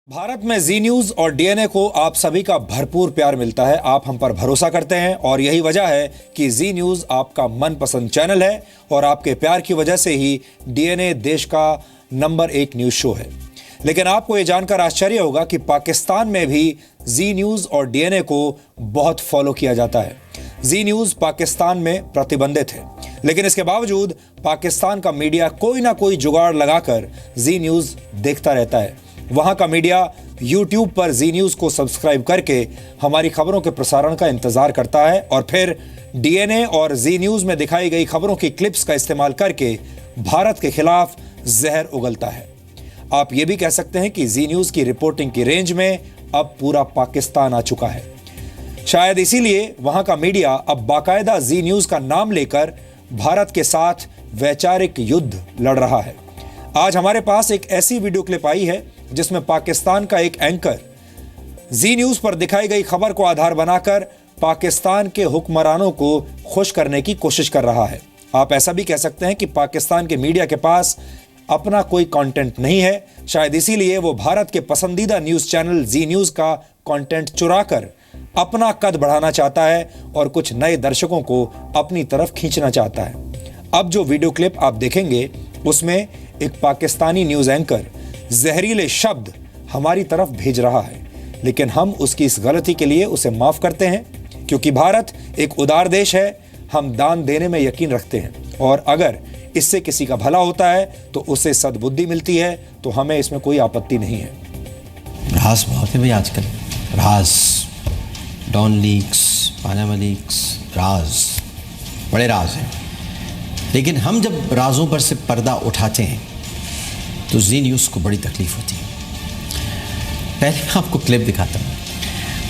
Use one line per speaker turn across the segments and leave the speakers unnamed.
भारत में जी न्यूज और डीएनए को आप सभी का भरपूर प्यार मिलता है। आप हम पर भरोसा करते हैं और यही वजह है कि जी न्यूज आपका मनपसंद चैनल है और आपके प्यार की वजह से ही डीएनए देश का नंबर 1 न्यूज शो है। लेकिन आपको यह जानकर आश्चर्य होगा कि पाकिस्तान में भी जी न्यूज और डीएनए को बहुत फॉलो किया जाता है। जी न्यूज पाकिस्तान में प्रतिबंधित है, लेकिन इसके बावजूद पाकिस्तान का मीडिया कोई ना कोई जुगाड़ लगाकर जी न्यूज देखता रहता है। वहां का मीडिया YouTube पर जी न्यूज को सब्सक्राइब करके हमारी खबरों के प्रसारण का इंतजार करता है और फिर डीएनए और जी न्यूज में दिखाई गई खबरों की क्लिप्स का इस्तेमाल करके भारत के खिलाफ जहर उगलता है। आप ये भी कह सकते हैं कि जी न्यूज की रिपोर्टिंग की रेंज में अब पूरा पाकिस्तान आ चुका है। शायद इसीलिए वहां का मीडिया अब बाकायदा जी न्यूज का नाम लेकर भारत के साथ वैचारिक युद्ध लड़ रहा है। आज हमारे पास एक ऐसी वीडियो क्लिप आई है जिसमें पाकिस्तान का एक एंकर जी न्यूज पर दिखाई गई खबर को आधार बनाकर पाकिस्तान के हुक्मरानों को खुश करने की कोशिश कर रहा है। आप ऐसा भी कह सकते हैं कि पाकिस्तान के मीडिया के पास अपना कोई कंटेंट नहीं है। शायद इसीलिए वो भारत के पसंदीदा न्यूज चैनल जी न्यूज का कंटेंट चुराकर अपना कद बढ़ाना चाहता है और कुछ नए दर्शकों को अपनी तरफ खींचना चाहता है। अब जो वीडियो क्लिप आप देखेंगे उसमें एक पाकिस्तानी न्यूज एंकर जहरीले शब्द हमारी तरफ भेज रहा है, लेकिन हम उसकी इस गलती के लिए उसे माफ करते हैं, क्योंकि भारत एक उदार देश है। हम दान देने में यकीन रखते हैं और अगर इससे किसी का भला होता है तो उसे सद्बुद्धि मिलती है, तो हमें इसमें कोई आपत्ति नहीं है।
राज बहुत है भाई आजकल, राज, डॉन लीक्स, पानामा लीक्स, राज, बड़े राज हैं। लेकिन हम जब राजों पर से पर्दा उठाते हैं तो जी न्यूज़ को बड़ी तकलीफ होती है। पहले मैं आपको क्लिप दिखाता हूँ,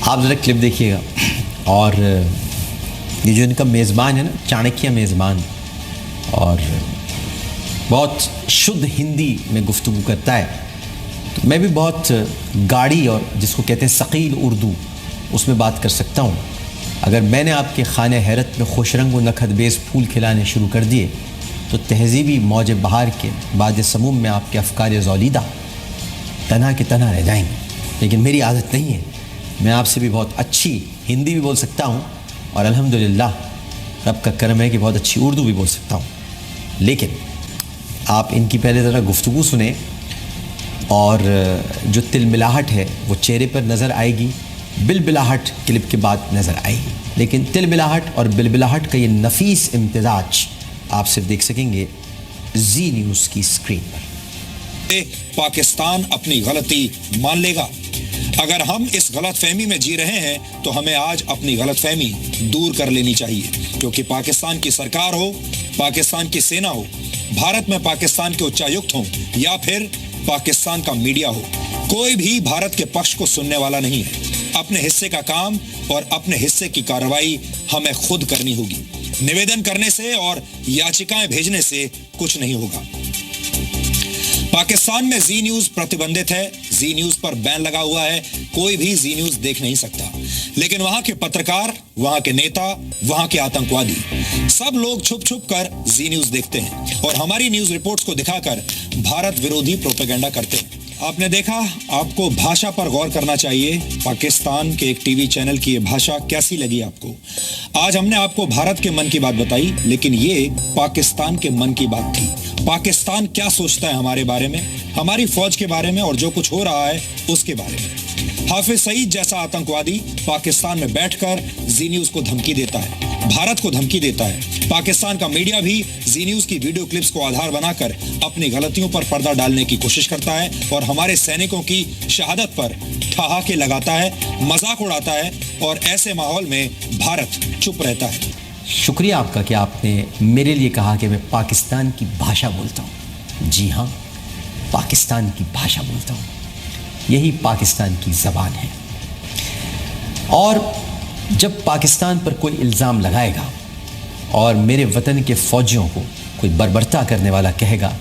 आप ज़रा क्लिप देखिएगा। और ये जो इनका मेज़बान है ना, चाणक्य मेज़बान, और बहुत शुद्ध हिंदी में गुफ्तगू करता है, तो मैं भी बहुत गाढ़ी और जिसको कहते हैं सकील उर्दू उसमें बात कर सकता हूँ। अगर मैंने आपके खाने हैरत में खुशरंग व नखतबेज़ फूल खिलाने शुरू कर दिए तो तहजीबी मौज बहार के बाद समूम में आपके अफकार ज़ौलीदा तना के तना रह जाएंगे। लेकिन मेरी आदत नहीं है, मैं आपसे भी बहुत अच्छी हिंदी भी बोल सकता हूँ और अल्हम्दुलिल्लाह रब का करम है कि बहुत अच्छी उर्दू भी बोल सकता हूँ। लेकिन आप इनकी पहले ज़रा गुफ्तगू सुने और जो तिलमिलाहट है वो चेहरे पर नज़र आएगी, बिलबिलाहट क्लिप के बाद नज़र आएगी। लेकिन तिलमिलाहट और बिलबिलाहट का ये नफीस इम्तिजाज आप सिर्फ देख सकेंगे जी न्यूज़ की स्क्रीन पर।
पाकिस्तान अपनी गलती मान लेगा। अगर हम इस गलतफहमी में जी रहे हैं तो हमें आज अपनी गलतफहमी दूर कर लेनी चाहिए, क्योंकि पाकिस्तान की सरकार हो, पाकिस्तान की सेना हो, भारत में पाकिस्तान के उच्चायुक्त हों या फिर पाकिस्तान का मीडिया हो, कोई भी भारत के पक्ष को सुनने वाला नहीं है। अपने हिस्से का काम और अपने हिस्से की कार्रवाई हमें खुद करनी होगी। निवेदन करने से और याचिकाएं भेजने से कुछ नहीं होगा। पाकिस्तान में जी न्यूज प्रतिबंधित है, जी न्यूज पर बैन लगा हुआ है, कोई भी जी न्यूज देख नहीं सकता। लेकिन वहां के पत्रकार, वहां के नेता, वहां के आतंकवादी, सब लोग छुप छुप कर जी न्यूज देखते हैं और हमारी न्यूज रिपोर्ट्स को दिखाकर भारत विरोधी प्रोपेगेंडा करते हैं। आपने देखा, आपको भाषा पर गौर करना चाहिए। पाकिस्तान के एक टीवी चैनल की ये भाषा कैसी लगी आपको? आज हमने आपको भारत के मन की बात बताई, लेकिन ये पाकिस्तान के मन की बात थी। पाकिस्तान क्या सोचता है हमारे बारे में, हमारी फौज के बारे में और जो कुछ हो रहा है उसके बारे में। हाफिज सईद जैसा आतंकवादी पाकिस्तान में बैठकर जी न्यूज को धमकी देता है, भारत को धमकी देता है। पाकिस्तान का मीडिया भी जी न्यूज की वीडियो क्लिप्स को आधार बनाकर अपनी गलतियों पर पर्दा डालने की कोशिश करता है और हमारे सैनिकों की शहादत पर ठहाके लगाता है, मजाक उड़ाता है, और ऐसे माहौल में भारत चुप रहता है।
शुक्रिया आपका कि आपने मेरे लिए कहा कि मैं पाकिस्तान की भाषा बोलता हूँ। जी हाँ, पाकिस्तान की भाषा बोलता हूँ, यही पाकिस्तान की ज़बान है। और जब पाकिस्तान पर कोई इल्ज़ाम लगाएगा और मेरे वतन के फ़ौजियों को कोई बर्बरता करने वाला कहेगा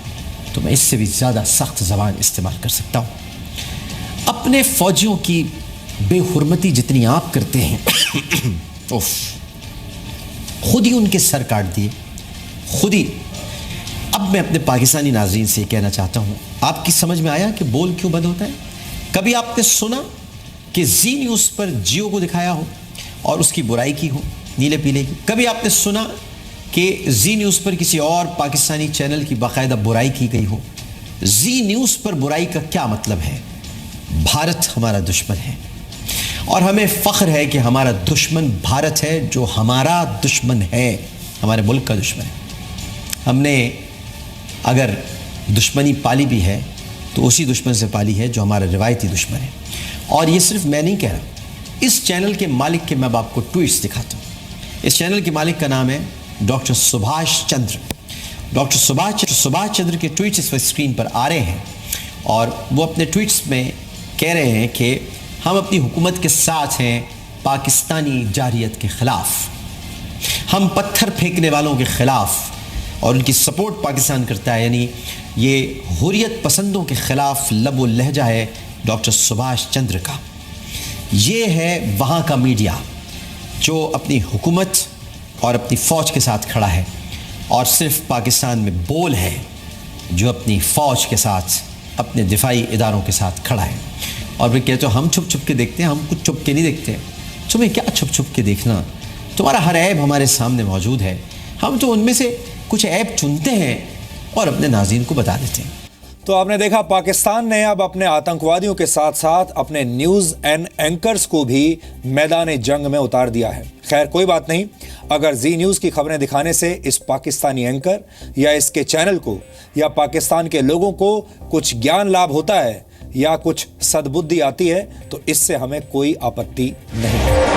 तो मैं इससे भी ज़्यादा सख्त ज़बान इस्तेमाल कर सकता हूँ। अपने फ़ौजियों की बेहुरमती जितनी आप करते हैं उफ, खुद ही उनके सर काट दिए, खुद ही। अब मैं अपने पाकिस्तानी नाज़रीन से कहना चाहता हूँ, आपकी समझ में आया कि बोल क्यों बंद होता है? कभी आपने सुना कि जी न्यूज़ पर जियो को दिखाया हो और उसकी बुराई की हो, नीले पीले की? कभी आपने सुना कि जी न्यूज़ पर किसी और पाकिस्तानी चैनल की बाकायदा बुराई की गई हो? जी न्यूज़ पर बुराई का क्या मतलब है? भारत हमारा दुश्मन है और हमें फ़ख्र है कि हमारा दुश्मन भारत है, जो हमारा दुश्मन है, हमारे मुल्क का दुश्मन है। हमने अगर दुश्मनी पाली भी है तो उसी दुश्मन से पाली है जो हमारा रिवायती दुश्मन है। और ये सिर्फ मैं नहीं कह रहा, इस चैनल के मालिक के मैं आपको ट्वीट्स दिखाता हूँ। इस चैनल के मालिक का नाम है डॉक्टर सुभाष चंद्र। डॉक्टर सुभाष चंद्र के ट्वीट्स इस वक्त स्क्रीन पर आ रहे हैं और वो अपने ट्वीट्स में कह रहे हैं कि हम अपनी हुकूमत के साथ हैं पाकिस्तानी जारियत के ख़िलाफ़, हम पत्थर फेंकने वालों के ख़िलाफ़, और उनकी सपोर्ट पाकिस्तान करता है। यानी ये हुर्रियत पसंदों के ख़िलाफ़ लब व लहजा है डॉक्टर सुभाष चंद्र का। ये है वहाँ का मीडिया जो अपनी हुकूमत और अपनी फ़ौज के साथ खड़ा है, और सिर्फ पाकिस्तान में बोल है जो अपनी फ़ौज के साथ, अपने दिफाई इदारों के साथ खड़ा है। और वे कहते हो हम छुप छुप के देखते हैं, हम कुछ छुप के नहीं देखते। तुम्हें क्या छुप छुप के देखना, तुम्हारा हर ऐब हमारे सामने मौजूद है, हम तो उनमें से कुछ ऐब चुनते हैं और अपने नाज़रीन को बता देते हैं।
तो आपने देखा, पाकिस्तान ने अब अपने आतंकवादियों के साथ साथ अपने न्यूज़ एंड एंकर्स को भी मैदान जंग में उतार दिया है। खैर कोई बात नहीं, अगर जी न्यूज़ की खबरें दिखाने से इस पाकिस्तानी एंकर या इसके चैनल को या पाकिस्तान के लोगों को कुछ ज्ञान लाभ होता है या कुछ सद्बुद्धि आती है तो इससे हमें कोई आपत्ति नहीं है।